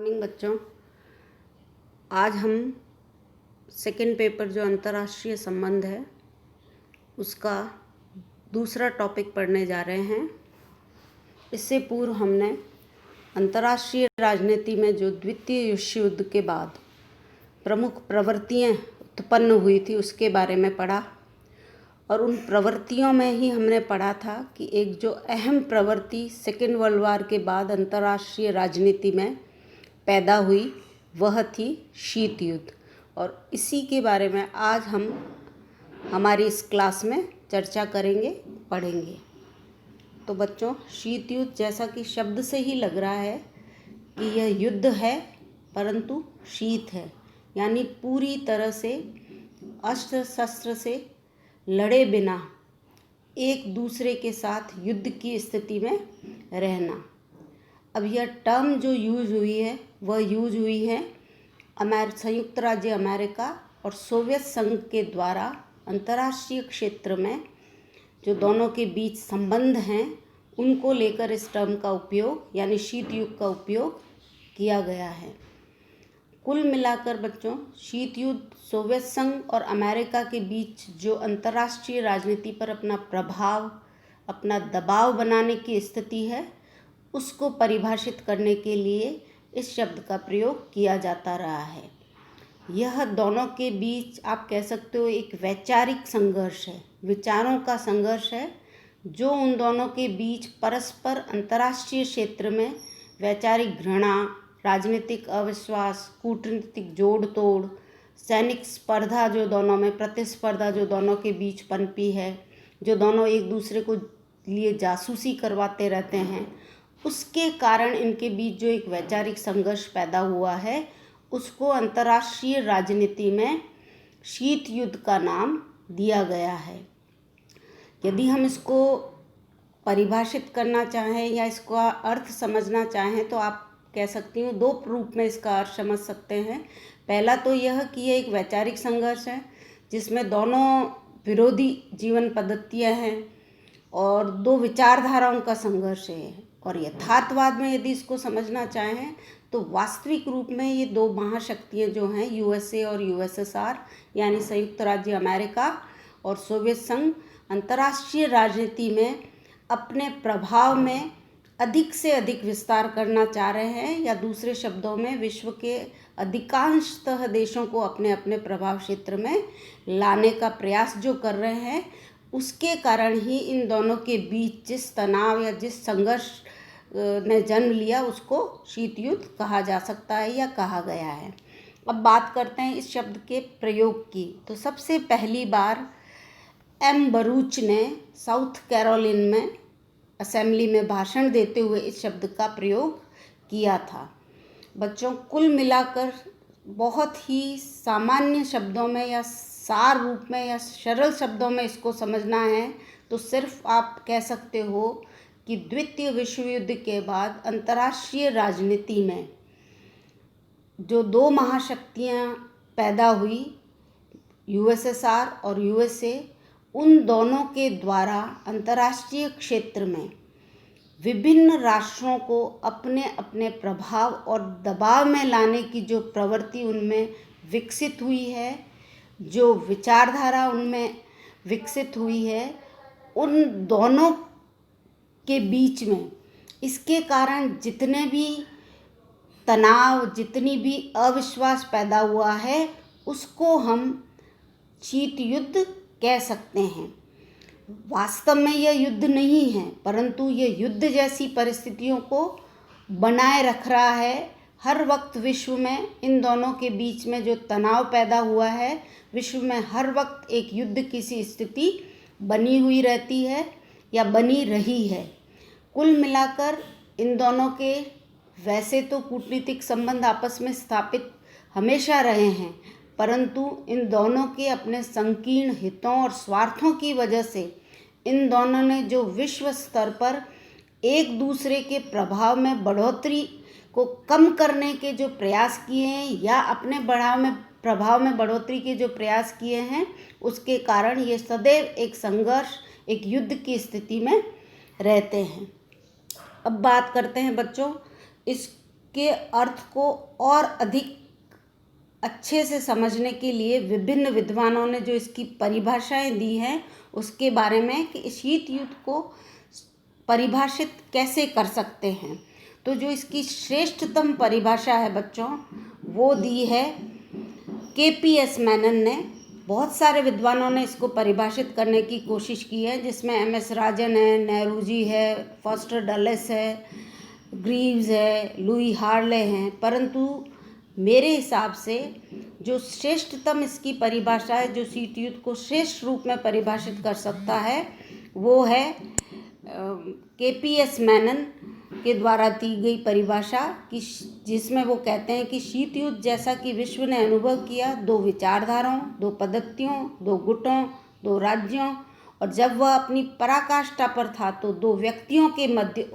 Morning बच्चों। आज हम सेकंड पेपर जो अंतर्राष्ट्रीय संबंध है उसका दूसरा टॉपिक पढ़ने जा रहे हैं। इससे पूर्व हमने अंतर्राष्ट्रीय राजनीति में जो द्वितीय विश्व युद्ध के बाद प्रमुख प्रवृत्तियां उत्पन्न हुई थी उसके बारे में पढ़ा और उन प्रवृत्तियों में ही हमने पढ़ा था कि एक जो अहम प्रवृत्ति सेकेंड वर्ल्ड वार के बाद अंतर्राष्ट्रीय राजनीति में पैदा हुई वह थी शीत युद्ध। और इसी के बारे में आज हम हमारी इस क्लास में चर्चा करेंगे, पढ़ेंगे। तो बच्चों, शीत युद्ध जैसा कि शब्द से ही लग रहा है कि यह युद्ध है परंतु शीत है, यानी पूरी तरह से अस्त्र शस्त्र से लड़े बिना एक दूसरे के साथ युद्ध की स्थिति में रहना। अब यह टर्म जो यूज़ हुई है वह यूज़ हुई है संयुक्त राज्य अमेरिका और सोवियत संघ के द्वारा अंतर्राष्ट्रीय क्षेत्र में जो दोनों के बीच संबंध हैं उनको लेकर इस टर्म का उपयोग यानी शीत युद्ध का उपयोग किया गया है। कुल मिलाकर बच्चों, शीत युद्ध सोवियत संघ और अमेरिका के बीच जो अंतर्राष्ट्रीय राजनीति पर अपना प्रभाव, अपना दबाव बनाने की स्थिति है उसको परिभाषित करने के लिए इस शब्द का प्रयोग किया जाता रहा है। यह दोनों के बीच आप कह सकते हो एक वैचारिक संघर्ष है, विचारों का संघर्ष है जो उन दोनों के बीच परस्पर अंतर्राष्ट्रीय क्षेत्र में वैचारिक घृणा, राजनीतिक अविश्वास, कूटनीतिक जोड़ तोड़, सैनिक स्पर्धा जो दोनों में प्रतिस्पर्धा जो दोनों के बीच पनपी है, जो दोनों एक दूसरे को लिए जासूसी करवाते रहते हैं, उसके कारण इनके बीच जो एक वैचारिक संघर्ष पैदा हुआ है उसको अंतर्राष्ट्रीय राजनीति में शीत युद्ध का नाम दिया गया है। यदि हम इसको परिभाषित करना चाहें या इसका अर्थ समझना चाहें तो आप कह सकती हूँ दो रूप में इसका अर्थ समझ सकते हैं। पहला तो यह कि यह एक वैचारिक संघर्ष है जिसमें दोनों विरोधी जीवन पद्धतियाँ हैं और दो विचारधाराओं का संघर्ष है। और यथार्थवाद में यदि इसको समझना चाहें तो वास्तविक रूप में ये दो महाशक्तियाँ जो हैं यूएसए और यूएसएसआर यानी संयुक्त राज्य अमेरिका और सोवियत संघ अंतर्राष्ट्रीय राजनीति में अपने प्रभाव में अधिक से अधिक विस्तार करना चाह रहे हैं, या दूसरे शब्दों में विश्व के अधिकांशतः देशों को अपने अपने प्रभाव क्षेत्र में लाने का प्रयास जो कर रहे हैं उसके कारण ही इन दोनों के बीच जिस तनाव या जिस संघर्ष ने जन्म लिया उसको शीत युद्ध कहा जा सकता है या कहा गया है। अब बात करते हैं इस शब्द के प्रयोग की। तो सबसे पहली बार एम बरूच ने साउथ कैरोलिन में असेंबली में भाषण देते हुए इस शब्द का प्रयोग किया था। बच्चों, कुल मिलाकर बहुत ही सामान्य शब्दों में या सार रूप में या सरल शब्दों में इसको समझना है तो सिर्फ आप कह सकते हो कि द्वितीय विश्व युद्ध के बाद अंतर्राष्ट्रीय राजनीति में जो दो महाशक्तियाँ पैदा हुई यूएसएसआर और यूएसए, उन दोनों के द्वारा अंतर्राष्ट्रीय क्षेत्र में विभिन्न राष्ट्रों को अपने अपने प्रभाव और दबाव में लाने की जो प्रवृत्ति उनमें विकसित हुई है, जो विचारधारा उनमें विकसित हुई है, उन दोनों के बीच में इसके कारण जितने भी तनाव, जितनी भी अविश्वास पैदा हुआ है उसको हम शीत युद्ध कह सकते हैं। वास्तव में यह युद्ध नहीं है परंतु यह युद्ध जैसी परिस्थितियों को बनाए रख रहा है। हर वक्त विश्व में इन दोनों के बीच में जो तनाव पैदा हुआ है, विश्व में हर वक्त एक युद्ध की सी स्थिति बनी हुई रहती है या बनी रही है। कुल मिलाकर इन दोनों के वैसे तो कूटनीतिक संबंध आपस में स्थापित हमेशा रहे हैं परंतु इन दोनों के अपने संकीर्ण हितों और स्वार्थों की वजह से इन दोनों ने जो विश्व स्तर पर एक दूसरे के प्रभाव में बढ़ोतरी को कम करने के जो प्रयास किए हैं या अपने प्रभाव में बढ़ोतरी के जो प्रयास किए हैं उसके कारण ये सदैव एक संघर्ष, एक युद्ध की स्थिति में रहते हैं। अब बात करते हैं बच्चों इस के अर्थ को और अधिक अच्छे से समझने के लिए विभिन्न विद्वानों ने जो इसकी परिभाषाएं दी हैं उसके बारे में कि शीत युद्ध को परिभाषित कैसे कर सकते हैं। तो जो इसकी श्रेष्ठतम परिभाषा है बच्चों, वो दी है KPS मेनन ने। बहुत सारे विद्वानों ने इसको परिभाषित करने की कोशिश की है, जिसमें MS राजन है, नेहरूजी है, फॉस्टर डलेस है, ग्रीव्स है, लुई हार्ले हैं, परंतु मेरे हिसाब से जो श्रेष्ठतम इसकी परिभाषा है, जो शीत युद्ध को श्रेष्ठ रूप में परिभाषित कर सकता है, वो है KPS मेनन के द्वारा दी गई परिभाषा कि जिसमें वो कहते हैं कि शीत युद्ध जैसा कि विश्व ने अनुभव किया, दो विचारधाराओं, दो पद्धतियों, दो गुटों, दो राज्यों, और जब वह अपनी पराकाष्ठा पर था तो दो व्यक्तियों के मध्य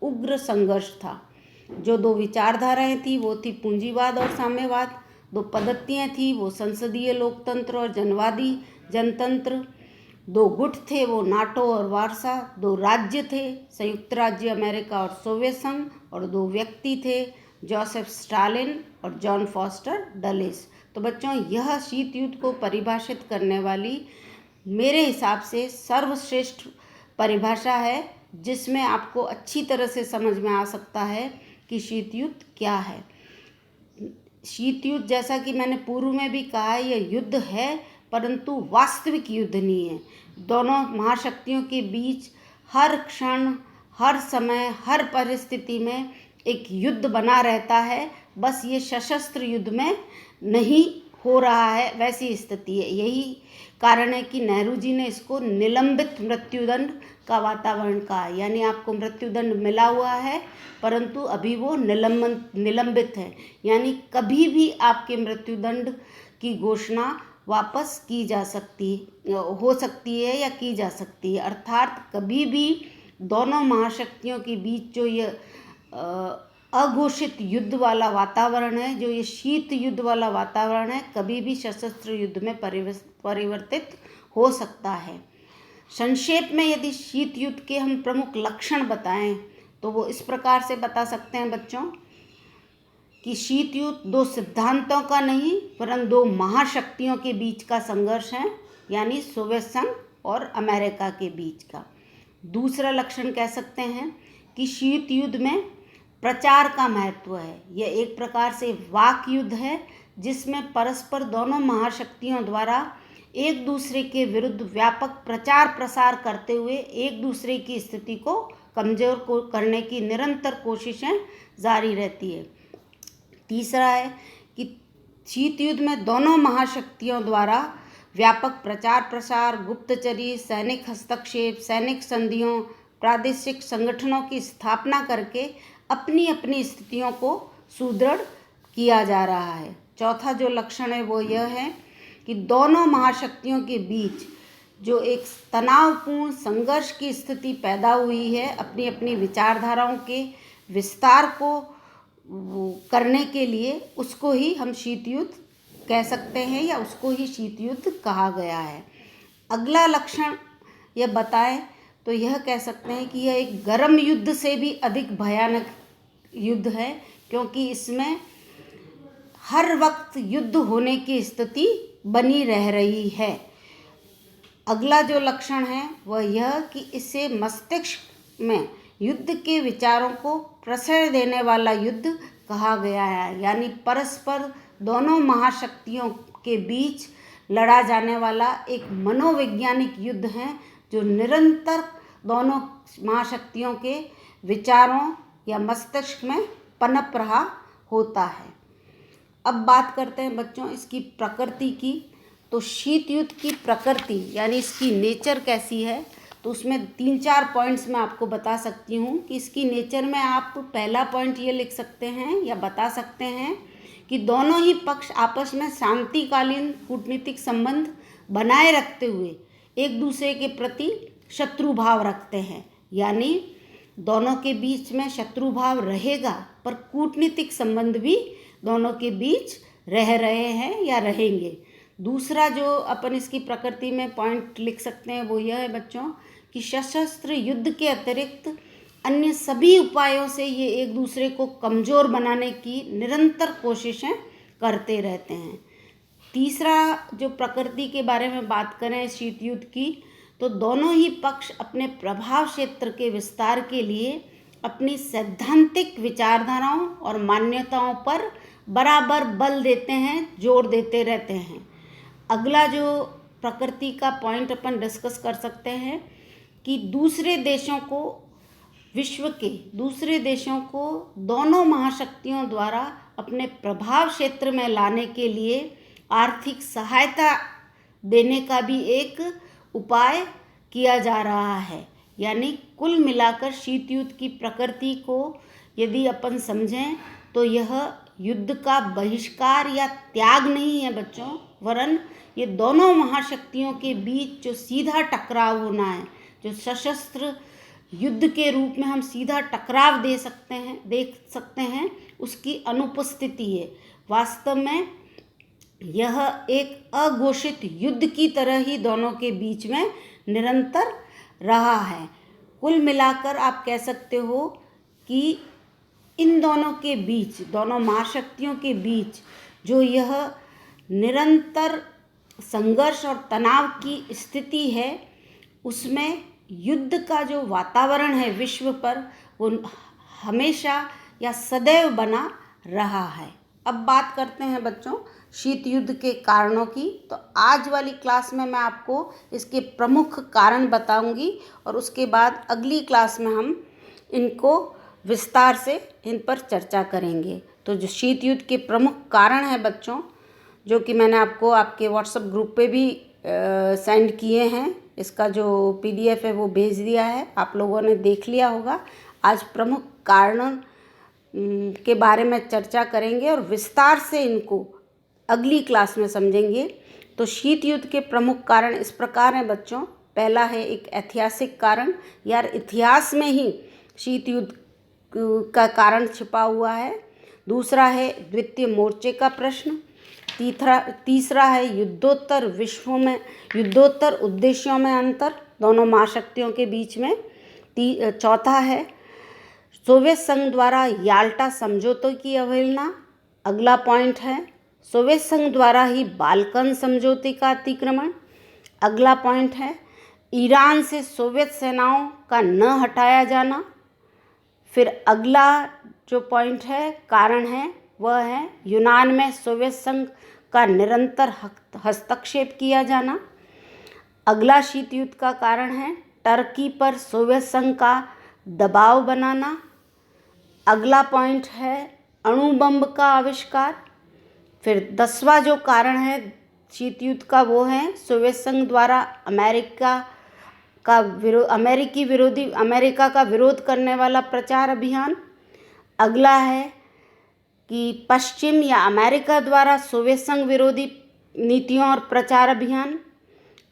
उग्र संघर्ष था। जो दो विचारधाराएं थी वो थी पूंजीवाद और साम्यवाद, दो पद्धतियां थी वो संसदीय लोकतंत्र और जनवादी जनतंत्र, दो गुट थे वो नाटो और वारसा, दो राज्य थे संयुक्त राज्य अमेरिका और सोवियत संघ, और दो व्यक्ति थे जोसेफ स्टालिन और जॉन फॉस्टर डलेस। तो बच्चों, यह शीत युद्ध को परिभाषित करने वाली मेरे हिसाब से सर्वश्रेष्ठ परिभाषा है, जिसमें आपको अच्छी तरह से समझ में आ सकता है कि शीत युद्ध क्या है। शीत युद्ध, जैसा कि मैंने पूर्व में भी कहा, यह युद्ध है परंतु वास्तविक युद्ध नहीं है। दोनों महाशक्तियों के बीच हर क्षण, हर समय, हर परिस्थिति में एक युद्ध बना रहता है, बस ये सशस्त्र युद्ध में नहीं हो रहा है, वैसी स्थिति है। यही कारण है कि नेहरू जी ने इसको निलंबित मृत्युदंड का वातावरण कहा, यानी आपको मृत्युदंड मिला हुआ है परंतु अभी वो निलंबित है, यानी कभी भी आपके मृत्युदंड की घोषणा वापस की जा सकती हो सकती है या की जा सकती है। अर्थात कभी भी दोनों महाशक्तियों के बीच जो ये अघोषित युद्ध वाला वातावरण है, जो ये शीत युद्ध वाला वातावरण है, कभी भी सशस्त्र युद्ध में परिवर्तित हो सकता है। संक्षेप में यदि शीत युद्ध के हम प्रमुख लक्षण बताएं तो वो इस प्रकार से बता सकते हैं बच्चों कि शीत युद्ध दो सिद्धांतों का नहीं वरन दो महाशक्तियों के बीच का संघर्ष है, यानी सोवियत संघ और अमेरिका के बीच का। दूसरा लक्षण कह सकते हैं कि शीत युद्ध में प्रचार का महत्व है। यह एक प्रकार से वाक युद्ध है, जिसमें परस्पर दोनों महाशक्तियों द्वारा एक दूसरे के विरुद्ध व्यापक प्रचार प्रसार करते हुए एक दूसरे की स्थिति को कमजोर करने की निरंतर कोशिशें जारी रहती है। तीसरा है कि शीत युद्ध में दोनों महाशक्तियों द्वारा व्यापक प्रचार प्रसार, गुप्तचरी, सैनिक हस्तक्षेप, सैनिक संधियों, प्रादेशिक संगठनों की स्थापना करके अपनी अपनी स्थितियों को सुदृढ़ किया जा रहा है। चौथा जो लक्षण है वो यह है कि दोनों महाशक्तियों के बीच जो एक तनावपूर्ण संघर्ष की स्थिति पैदा हुई है, अपनी अपनी विचारधाराओं के विस्तार को करने के लिए, उसको ही हम शीत युद्ध कह सकते हैं या उसको ही शीत युद्ध कहा गया है। अगला लक्षण यह बताएं तो यह कह सकते हैं कि यह एक गर्म युद्ध से भी अधिक भयानक युद्ध है, क्योंकि इसमें हर वक्त युद्ध होने की स्थिति बनी रह रही है। अगला जो लक्षण है वह यह कि इससे मस्तिष्क में युद्ध के विचारों को प्रश्रय देने वाला युद्ध कहा गया है, यानी परस्पर दोनों महाशक्तियों के बीच लड़ा जाने वाला एक मनोवैज्ञानिक युद्ध है, जो निरंतर दोनों महाशक्तियों के विचारों या मस्तिष्क में पनप रहा होता है। अब बात करते हैं बच्चों इसकी प्रकृति की। तो शीत युद्ध की प्रकृति यानी इसकी नेचर कैसी है, तो उसमें 3-4 पॉइंट्स मैं आपको बता सकती हूँ कि इसकी नेचर में आप पहला पॉइंट ये लिख सकते हैं या बता सकते हैं कि दोनों ही पक्ष आपस में शांतिकालीन कूटनीतिक संबंध बनाए रखते हुए एक दूसरे के प्रति शत्रु भाव रखते हैं, यानी दोनों के बीच में शत्रु भाव रहेगा पर कूटनीतिक संबंध भी दोनों के बीच रह रहे हैं या रहेंगे। दूसरा जो अपन इसकी प्रकृति में पॉइंट लिख सकते हैं वो यह है बच्चों कि सशस्त्र युद्ध के अतिरिक्त अन्य सभी उपायों से ये एक दूसरे को कमज़ोर बनाने की निरंतर कोशिशें करते रहते हैं। तीसरा, जो प्रकृति के बारे में बात करें शीत युद्ध की, तो दोनों ही पक्ष अपने प्रभाव क्षेत्र के विस्तार के लिए अपनी सैद्धांतिक विचारधाराओं और मान्यताओं पर बराबर बल देते हैं, जोर देते रहते हैं। अगला जो प्रकृति का पॉइंट अपन डिस्कस कर सकते हैं कि विश्व के दूसरे देशों को दोनों महाशक्तियों द्वारा अपने प्रभाव क्षेत्र में लाने के लिए आर्थिक सहायता देने का भी एक उपाय किया जा रहा है। यानी कुल मिलाकर शीत युद्ध की प्रकृति को यदि अपन समझें तो यह युद्ध का बहिष्कार या त्याग नहीं है बच्चों, वरन ये दोनों महाशक्तियों के बीच जो सीधा टकराव होना है, जो सशस्त्र युद्ध के रूप में हम सीधा टकराव देख सकते हैं, उसकी अनुपस्थिति है। वास्तव में यह एक अघोषित युद्ध की तरह ही दोनों के बीच में निरंतर रहा है। कुल मिलाकर आप कह सकते हो कि इन दोनों के बीच, दोनों महाशक्तियों के बीच जो यह निरंतर संघर्ष और तनाव की स्थिति है, उसमें युद्ध का जो वातावरण है विश्व पर, वो हमेशा या सदैव बना रहा है। अब बात करते हैं बच्चों शीत युद्ध के कारणों की। तो आज वाली क्लास में मैं आपको इसके प्रमुख कारण बताऊंगी और उसके बाद अगली क्लास में हम इनको विस्तार से इन पर चर्चा करेंगे। तो जो शीत युद्ध के प्रमुख कारण हैं बच्चों, जो कि मैंने आपको आपके व्हाट्सएप ग्रुप पे भी सेंड किए हैं, इसका जो PDF है वो भेज दिया है, आप लोगों ने देख लिया होगा। आज प्रमुख कारणों के बारे में चर्चा करेंगे और विस्तार से इनको अगली क्लास में समझेंगे। तो शीत युद्ध के प्रमुख कारण इस प्रकार हैं बच्चों। पहला है एक ऐतिहासिक कारण, यार इतिहास में ही शीत युद्ध का कारण छिपा हुआ है। दूसरा है द्वितीय मोर्चे का प्रश्न। तीसरा है युद्धोत्तर उद्देश्यों में अंतर दोनों महाशक्तियों के बीच में। चौथा है सोवियत संघ द्वारा याल्टा समझौते की अवहेलना। अगला पॉइंट है सोवियत संघ द्वारा ही बाल्कन समझौते का अतिक्रमण। अगला पॉइंट है ईरान से सोवियत सेनाओं का न हटाया जाना। फिर अगला जो पॉइंट है, कारण है, वह है यूनान में सोवियत संघ का निरंतर हस्तक्षेप किया जाना। अगला शीत युद्ध का कारण है टर्की पर सोवियत संघ का दबाव बनाना। अगला पॉइंट है अणु बम का आविष्कार। फिर 10वां जो कारण है शीत युद्ध का, वो है सोवियत संघ द्वारा अमेरिका का विरोध करने वाला प्रचार अभियान। अगला है कि पश्चिम या अमेरिका द्वारा सोवियत संघ विरोधी नीतियों और प्रचार अभियान।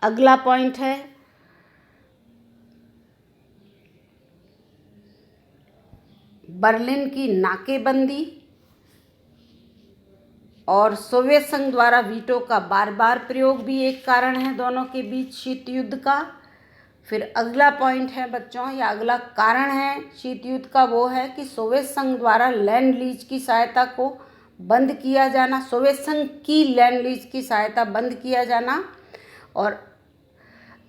अगला पॉइंट है बर्लिन की नाकेबंदी और सोवियत संघ द्वारा वीटो का बार बार प्रयोग भी एक कारण है दोनों के बीच शीत युद्ध का। फिर अगला पॉइंट है बच्चों, या अगला कारण है शीत युद्ध का, वो है कि सोवियत संघ द्वारा लैंड लीज की सहायता को बंद किया जाना, सोवियत संघ की लैंड लीज की सहायता बंद किया जाना। और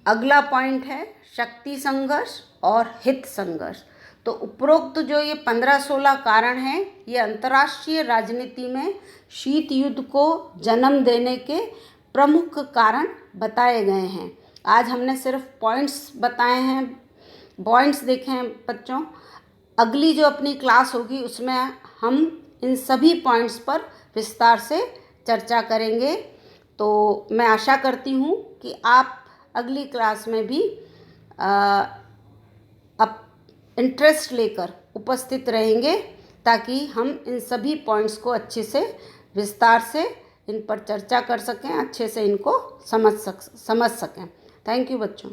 अगला पॉइंट है शक्ति संघर्ष और हित संघर्ष। तो उपरोक्त जो ये 15-16 कारण हैं, ये अंतर्राष्ट्रीय राजनीति में शीत युद्ध को जन्म देने के प्रमुख कारण बताए गए हैं। आज हमने सिर्फ पॉइंट्स बताए हैं, पॉइंट्स देखे हैं बच्चों। अगली जो अपनी क्लास होगी उसमें हम इन सभी पॉइंट्स पर विस्तार से चर्चा करेंगे। तो मैं आशा करती हूँ कि आप अगली क्लास में भी अब इंटरेस्ट लेकर उपस्थित रहेंगे, ताकि हम इन सभी पॉइंट्स को अच्छे से विस्तार से इन पर चर्चा कर सकें, अच्छे से इनको समझ सकें। थैंक यू बच्चों।